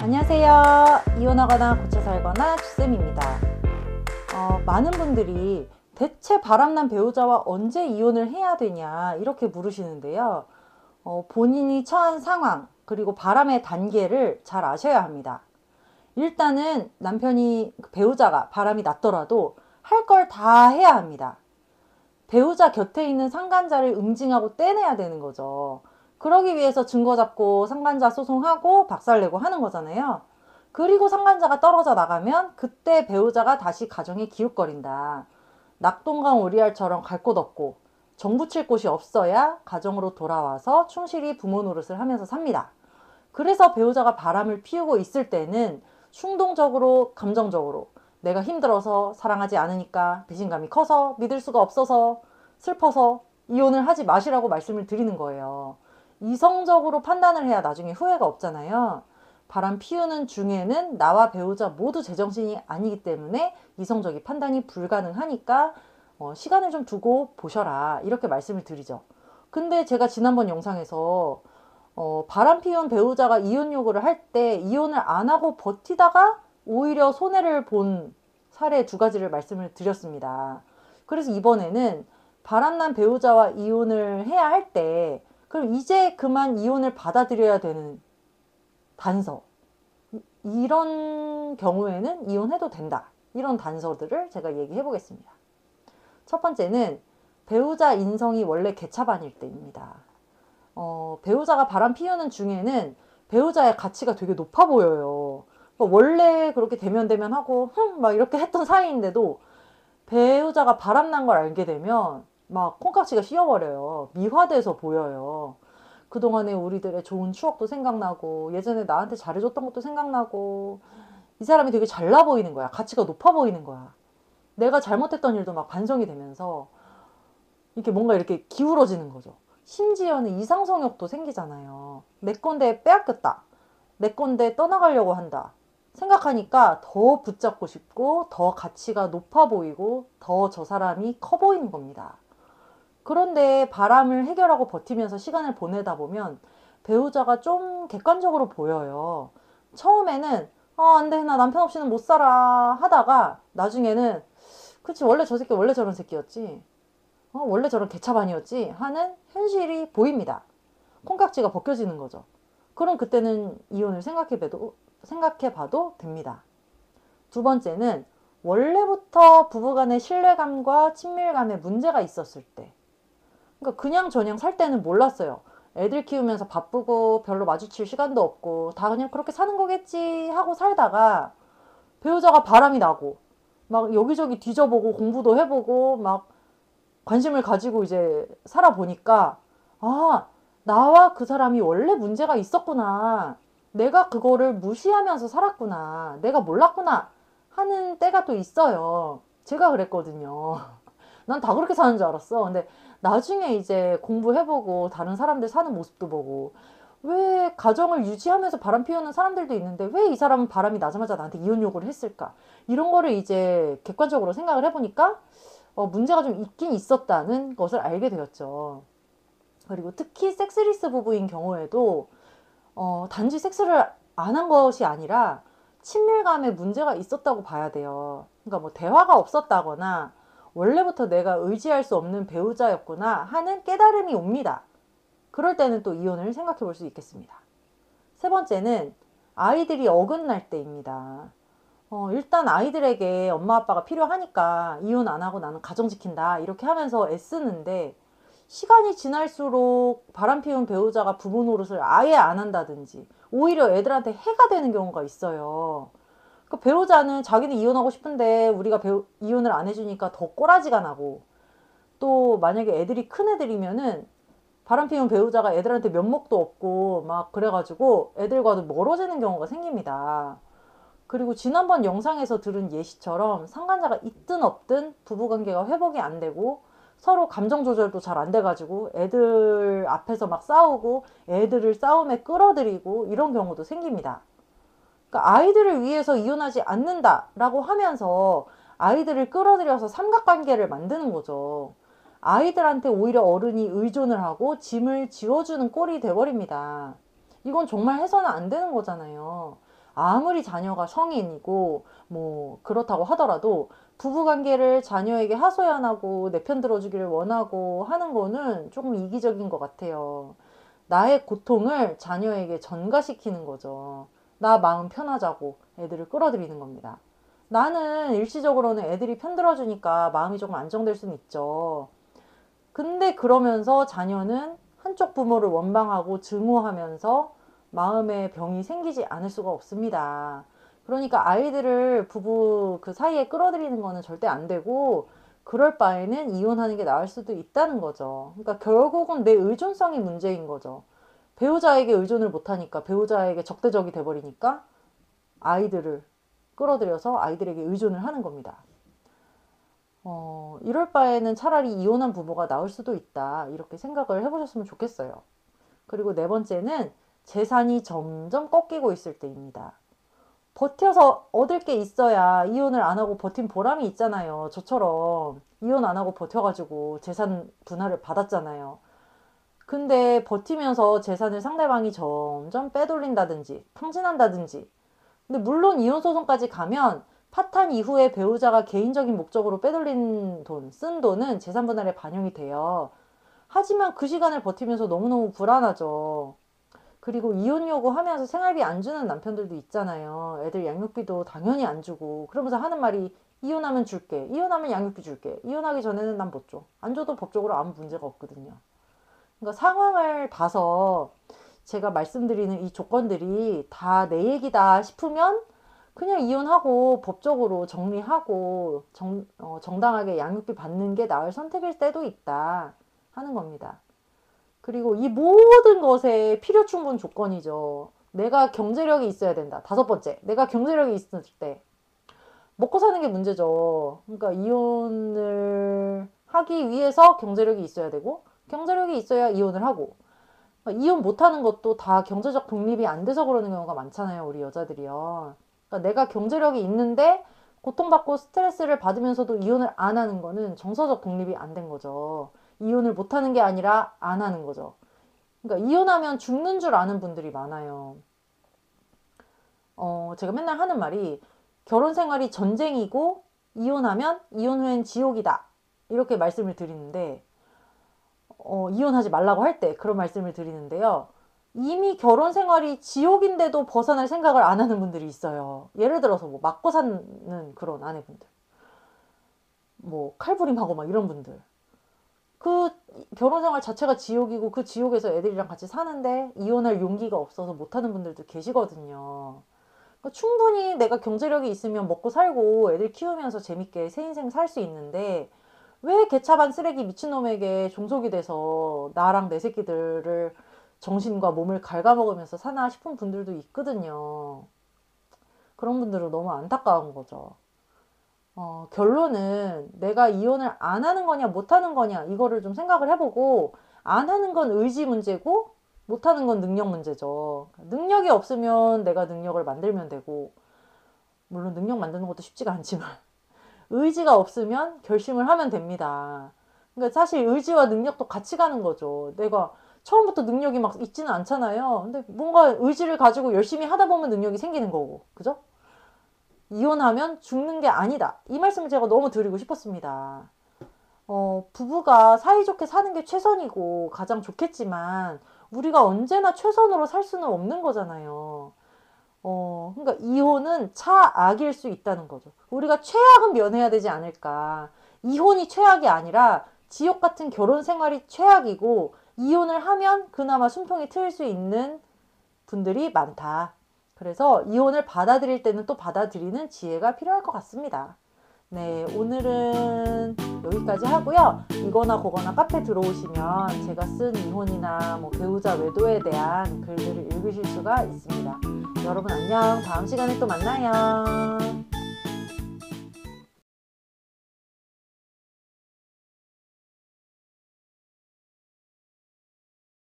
안녕하세요. 이혼하거나 고쳐 살거나 주쌤입니다. 많은 분들이 대체 바람난 배우자와 언제 이혼을 해야 되냐 이렇게 물으시는데요. 본인이 처한 상황 그리고 바람의 단계를 잘 아셔야 합니다. 일단은 남편이 배우자가 바람이 났더라도 할 걸 다 해야 합니다. 배우자 곁에 있는 상간자를 응징하고 떼내야 되는 거죠. 그러기 위해서 증거 잡고 상간자 소송하고 박살내고 하는 거잖아요. 그리고 상간자가 떨어져 나가면 그때 배우자가 다시 가정에 기웃거린다. 낙동강 오리알처럼 갈 곳 없고 정 붙일 곳이 없어야 가정으로 돌아와서 충실히 부모 노릇을 하면서 삽니다. 그래서 배우자가 바람을 피우고 있을 때는 충동적으로 감정적으로 내가 힘들어서 사랑하지 않으니까 배신감이 커서 믿을 수가 없어서 슬퍼서 이혼을 하지 마시라고 말씀을 드리는 거예요. 이성적으로 판단을 해야 나중에 후회가 없잖아요. 바람 피우는 중에는 나와 배우자 모두 제정신이 아니기 때문에 이성적인 판단이 불가능하니까 시간을 좀 두고 보셔라 이렇게 말씀을 드리죠. 근데 제가 지난번 영상에서 바람 피운 배우자가 이혼 요구를 할 때 이혼을 안 하고 버티다가 오히려 손해를 본 사례 2가지를 말씀을 드렸습니다. 그래서 이번에는 바람난 배우자와 이혼을 해야 할 때 그럼 이제 그만 이혼을 받아들여야 되는 단서, 이런 경우에는 이혼해도 된다, 이런 단서들을 제가 얘기해 보겠습니다. 첫 번째는 배우자 인성이 원래 개차반일 때입니다. 배우자가 바람 피우는 중에는 배우자의 가치가 되게 높아 보여요. 원래 그렇게 대면대면하고 막 이렇게 했던 사이인데도 배우자가 바람난 걸 알게 되면 막 콩깍지가 씌어버려요. 미화돼서 보여요. 그동안에 우리들의 좋은 추억도 생각나고 예전에 나한테 잘해줬던 것도 생각나고 이 사람이 되게 잘나 보이는 거야. 가치가 높아 보이는 거야. 내가 잘못했던 일도 막 반성이 되면서 이렇게 뭔가 이렇게 기울어지는 거죠. 심지어는 이상성욕도 생기잖아요. 내 건데 빼앗겼다. 내 건데 떠나가려고 한다. 생각하니까 더 붙잡고 싶고 더 가치가 높아 보이고 더 저 사람이 커 보이는 겁니다. 그런데 바람을 해결하고 버티면서 시간을 보내다 보면 배우자가 좀 객관적으로 보여요. 처음에는 안 돼, 나 남편 없이는 못 살아 하다가 나중에는 그치, 원래 저 새끼 원래 저런 새끼였지, 원래 저런 개차반이었지 하는 현실이 보입니다. 콩깍지가 벗겨지는 거죠. 그럼 그때는 이혼을 생각해봐도 됩니다. 두 번째는 원래부터 부부간의 신뢰감과 친밀감에 문제가 있었을 때, 그러니까 그냥 살 때는 몰랐어요. 애들 키우면서 바쁘고 별로 마주칠 시간도 없고 다 그냥 그렇게 사는 거겠지 하고 살다가 배우자가 바람이 나고 막 여기저기 뒤져보고 공부도 해보고 막 관심을 가지고 이제 살아보니까 나와 그 사람이 원래 문제가 있었구나. 내가 그거를 무시하면서 살았구나. 내가 몰랐구나 하는 때가 또 있어요. 제가 그랬거든요. 난 다 그렇게 사는 줄 알았어. 근데 나중에 이제 공부해보고 다른 사람들 사는 모습도 보고 왜 가정을 유지하면서 바람 피우는 사람들도 있는데 왜 이 사람은 바람이 나자마자 나한테 이혼 요구를 했을까? 이런 거를 이제 객관적으로 생각을 해보니까 문제가 좀 있긴 있었다는 것을 알게 되었죠. 그리고 특히 섹스리스 부부인 경우에도 단지 섹스를 안 한 것이 아니라 친밀감에 문제가 있었다고 봐야 돼요. 그러니까 뭐 대화가 없었다거나 원래부터 내가 의지할 수 없는 배우자였구나 하는 깨달음이 옵니다. 그럴 때는 또 이혼을 생각해 볼 수 있겠습니다. 세 번째는 아이들이 어긋날 때입니다. 일단 아이들에게 엄마 아빠가 필요하니까 이혼 안 하고 나는 가정 지킨다 이렇게 하면서 애쓰는데 시간이 지날수록 바람 피운 배우자가 부모 노릇을 아예 안 한다든지 오히려 애들한테 해가 되는 경우가 있어요. 그 배우자는 자기는 이혼하고 싶은데 우리가 이혼을 안 해주니까 더 꼬라지가 나고, 또 만약에 애들이 큰 애들이면은 바람 피운 배우자가 애들한테 면목도 없고 막 그래가지고 애들과도 멀어지는 경우가 생깁니다. 그리고 지난번 영상에서 들은 예시처럼 상간자가 있든 없든 부부관계가 회복이 안 되고 서로 감정 조절도 잘 안 돼가지고 애들 앞에서 막 싸우고 애들을 싸움에 끌어들이고 이런 경우도 생깁니다. 그러니까 아이들을 위해서 이혼하지 않는다라고 하면서 아이들을 끌어들여서 삼각관계를 만드는 거죠. 아이들한테 오히려 어른이 의존을 하고 짐을 지워주는 꼴이 돼버립니다. 이건 정말 해서는 안 되는 거잖아요. 아무리 자녀가 성인이고 뭐 그렇다고 하더라도 부부관계를 자녀에게 하소연하고 내 편 들어주기를 원하고 하는 거는 조금 이기적인 것 같아요. 나의 고통을 자녀에게 전가시키는 거죠. 나 마음 편하자고 애들을 끌어들이는 겁니다. 나는 일시적으로는 애들이 편 들어주니까 마음이 조금 안정될 수는 있죠. 근데 그러면서 자녀는 한쪽 부모를 원망하고 증오하면서 마음의 병이 생기지 않을 수가 없습니다. 그러니까 아이들을 부부 그 사이에 끌어들이는 거는 절대 안 되고, 그럴 바에는 이혼하는 게 나을 수도 있다는 거죠. 그러니까 결국은 내 의존성이 문제인 거죠. 배우자에게 의존을 못하니까, 배우자에게 적대적이 돼버리니까 아이들을 끌어들여서 아이들에게 의존을 하는 겁니다. 이럴 바에는 차라리 이혼한 부부가 나을 수도 있다. 이렇게 생각을 해보셨으면 좋겠어요. 그리고 네 번째는 재산이 점점 꺾이고 있을 때입니다. 버텨서 얻을 게 있어야 이혼을 안 하고 버틴 보람이 있잖아요. 저처럼 이혼 안 하고 버텨가지고 재산 분할을 받았잖아요. 근데 버티면서 재산을 상대방이 점점 빼돌린다든지 탕진한다든지, 근데 물론 이혼 소송까지 가면 파탄 이후에 배우자가 개인적인 목적으로 빼돌린 돈, 쓴 돈은 재산 분할에 반영이 돼요. 하지만 그 시간을 버티면서 너무너무 불안하죠. 그리고 이혼 요구하면서 생활비 안 주는 남편들도 있잖아요. 애들 양육비도 당연히 안 주고 그러면서 하는 말이 이혼하면 줄게, 이혼하면 양육비 줄게, 이혼하기 전에는 난 못 줘. 안 줘도 법적으로 아무 문제가 없거든요. 그러니까 상황을 봐서 제가 말씀드리는 이 조건들이 다 내 얘기다 싶으면 그냥 이혼하고 법적으로 정리하고 정당하게 양육비 받는 게 나을 선택일 때도 있다 하는 겁니다. 그리고 이 모든 것의 필요 충분 조건이죠. 내가 경제력이 있어야 된다. 다섯 번째, 내가 경제력이 있을 때 먹고 사는 게 문제죠. 그러니까 이혼을 하기 위해서 경제력이 있어야 되고, 경제력이 있어야 이혼을 하고, 그러니까 이혼 못하는 것도 다 경제적 독립이 안 돼서 그러는 경우가 많잖아요, 우리 여자들이요. 그러니까 내가 경제력이 있는데 고통받고 스트레스를 받으면서도 이혼을 안 하는 거는 정서적 독립이 안 된 거죠. 이혼을 못하는 게 아니라 안 하는 거죠. 그러니까 이혼하면 죽는 줄 아는 분들이 많아요. 제가 맨날 하는 말이 결혼 생활이 전쟁이고 이혼하면 이혼 후엔 지옥이다. 이렇게 말씀을 드리는데, 이혼하지 말라고 할 때 그런 말씀을 드리는데요. 이미 결혼 생활이 지옥인데도 벗어날 생각을 안 하는 분들이 있어요. 예를 들어서 뭐 맞고 사는 그런 아내분들, 뭐 칼부림하고 막 이런 분들. 그 결혼 생활 자체가 지옥이고 그 지옥에서 애들이랑 같이 사는데 이혼할 용기가 없어서 못하는 분들도 계시거든요. 그러니까 충분히 내가 경제력이 있으면 먹고 살고 애들 키우면서 재밌게 새 인생 살 수 있는데, 왜 개차반 쓰레기 미친놈에게 종속이 돼서 나랑 내 새끼들을 정신과 몸을 갉아먹으면서 사나 싶은 분들도 있거든요. 그런 분들은 너무 안타까운 거죠. 결론은 내가 이혼을 안 하는 거냐 못 하는 거냐 이거를 좀 생각을 해보고, 안 하는 건 의지 문제고 못 하는 건 능력 문제죠. 능력이 없으면 내가 능력을 만들면 되고, 물론 능력 만드는 것도 쉽지가 않지만 의지가 없으면 결심을 하면 됩니다. 그러니까 사실 의지와 능력도 같이 가는 거죠. 내가 처음부터 능력이 막 있지는 않잖아요. 근데 뭔가 의지를 가지고 열심히 하다 보면 능력이 생기는 거고, 그죠? 이혼하면 죽는 게 아니다. 이 말씀을 제가 너무 드리고 싶었습니다. 부부가 사이좋게 사는 게 최선이고 가장 좋겠지만, 우리가 언제나 최선으로 살 수는 없는 거잖아요. 그러니까 이혼은 차악일 수 있다는 거죠. 우리가 최악은 면해야 되지 않을까. 이혼이 최악이 아니라 지옥 같은 결혼 생활이 최악이고, 이혼을 하면 그나마 숨통이 트일 수 있는 분들이 많다. 그래서 이혼을 받아들일 때는 또 받아들이는 지혜가 필요할 것 같습니다. 네, 오늘은 여기까지 하고요. 이거나 그거나 카페 들어오시면 제가 쓴 이혼이나 뭐 배우자 외도에 대한 글들을 읽으실 수가 있습니다. 여러분 안녕. 다음 시간에 또 만나요.